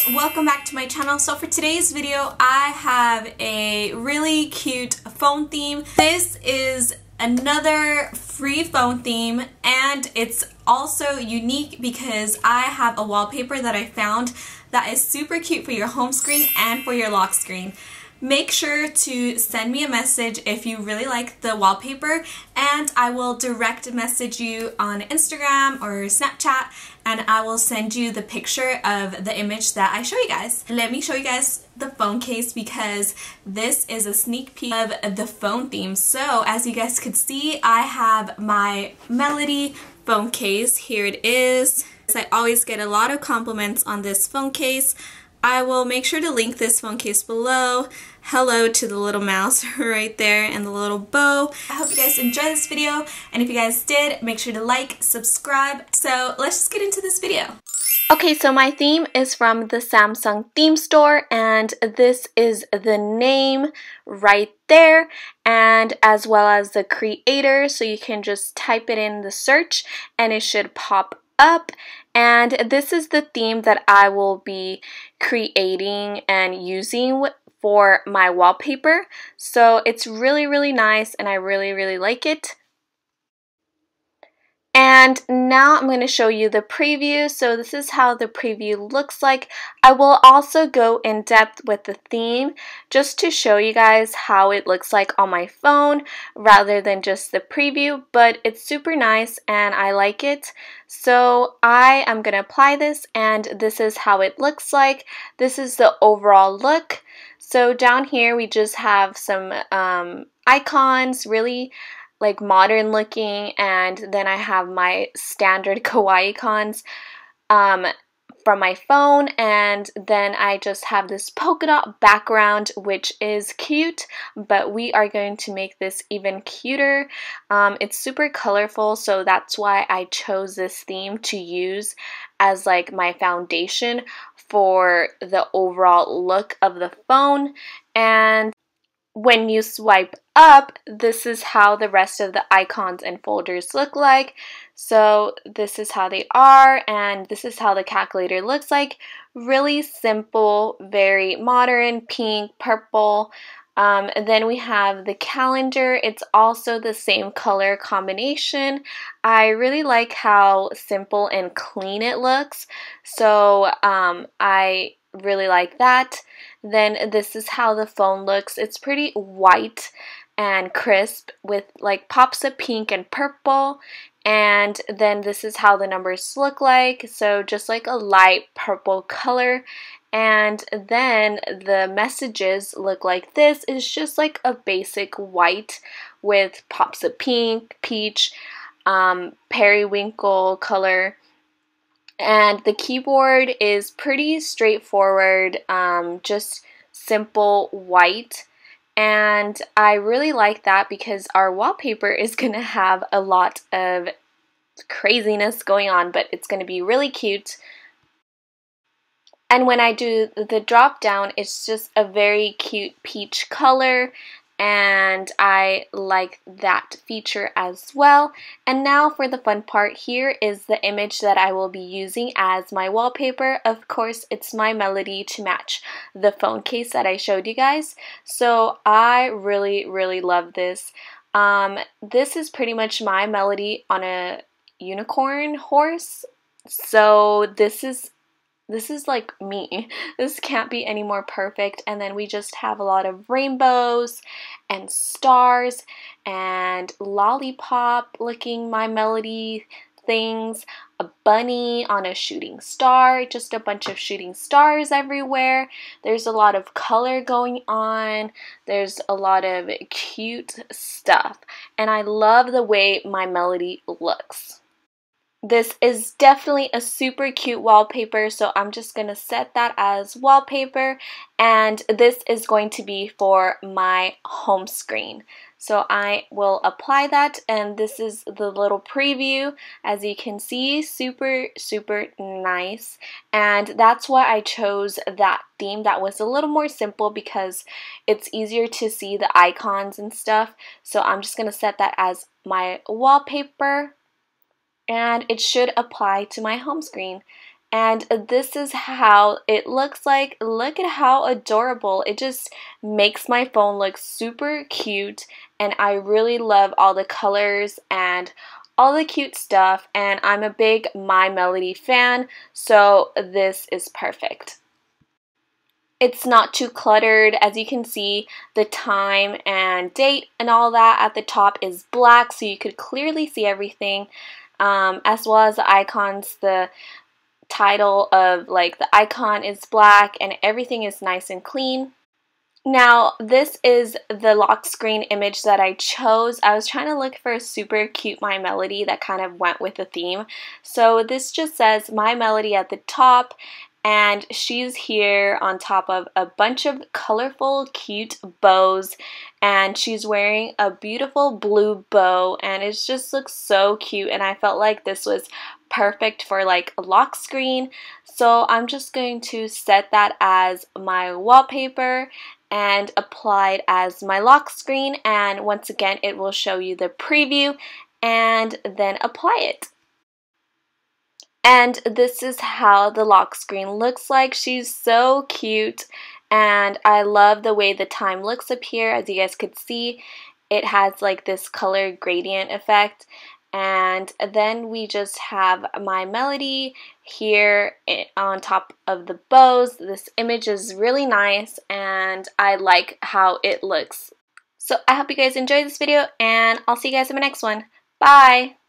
guys, welcome back to my channel. So for today's video I have a really cute phone theme. This is another free phone theme and it's also unique because I have a wallpaper that I found that is super cute for your home screen and for your lock screen. Make sure to send me a message if you really like the wallpaper and I will direct message you on Instagram or Snapchat and I will send you the picture of the image that I show you guys. Let me show you guys the phone case because this is a sneak peek of the phone theme. So as you guys could see, I have my Melody phone case. Here it is. I always get a lot of compliments on this phone case. I will make sure to link this phone case below. Hello to the little mouse right there and the little bow. I hope you guys enjoyed this video, and if you guys did, make sure to like, subscribe. So let's just get into this video. Okay, so my theme is from the Samsung theme store, and this is the name right there, and as well as the creator, so you can just type it in the search and it should pop up. And this is the theme that I will be creating and using for my wallpaper. So it's really nice and I really like it. And now I'm going to show you the preview. So this is how the preview looks like. I will also go in depth with the theme just to show you guys how it looks like on my phone rather than just the preview, but it's super nice and I like it. So I am going to apply this and this is how it looks like. This is the overall look. So down here we just have some icons, really like modern looking, and then I have my standard Kawaii icons from my phone, and then I just have this polka dot background which is cute, but we are going to make this even cuter. It's super colorful, so that's why I chose this theme to use as like my foundation for the overall look of the phone. And when you swipe up, this is how the rest of the icons and folders look like. So this is how they are, and this is how the calculator looks like. Really simple, very modern, pink, purple. And then we have the calendar. It's also the same color combination. I really like how simple and clean it looks. So I really like that. Then this is how the phone looks. It's pretty white and crisp with like pops of pink and purple. And then this is how the numbers look like. So just like a light purple color. And then the messages look like this. It's just like a basic white with pops of pink, peach, periwinkle color. And the keyboard is pretty straightforward, just simple white. And I really like that because our wallpaper is going to have a lot of craziness going on, but it's going to be really cute. And when I do the drop down, it's just a very cute peach color. And I like that feature as well. And now for the fun part, here is the image that I will be using as my wallpaper. Of course, it's my Melody to match the phone case that I showed you guys. So I really love this. This is pretty much my Melody on a unicorn horse. So this is like me. This can't be any more perfect. And then we just have a lot of rainbows and stars and lollipop looking my Melody things, a bunny on a shooting star, just a bunch of shooting stars everywhere. There's a lot of color going on. There's a lot of cute stuff. And I love the way my Melody looks. This is definitely a super cute wallpaper, so I'm just going to set that as wallpaper, and this is going to be for my home screen. So I will apply that, and this is the little preview. As you can see, super nice, and that's why I chose that theme that was a little more simple because it's easier to see the icons and stuff. So I'm just going to set that as my wallpaper. And it should apply to my home screen. And this is how it looks like. Look at how adorable. It just makes my phone look super cute, and I really love all the colors and all the cute stuff, and I'm a big My Melody fan, so this is perfect. It's not too cluttered. As you can see, the time and date and all that at the top is black, so you could clearly see everything, as well as the icons. The title of like the icon is black and everything is nice and clean. Now this is the lock screen image that I chose. I was trying to look for a super cute My Melody that kind of went with the theme. So this just says My Melody at the top, and she's here on top of a bunch of colorful cute bows, and she's wearing a beautiful blue bow, and it just looks so cute, and I felt like this was perfect for like a lock screen. So I'm just going to set that as my wallpaper and apply it as my lock screen, and once again it will show you the preview and then apply it. And this is how the lock screen looks like. She's so cute, and I love the way the time looks up here. As you guys could see, it has like this color gradient effect. And then we just have My Melody here on top of the bows. This image is really nice, and I like how it looks. So I hope you guys enjoyed this video, and I'll see you guys in my next one. Bye!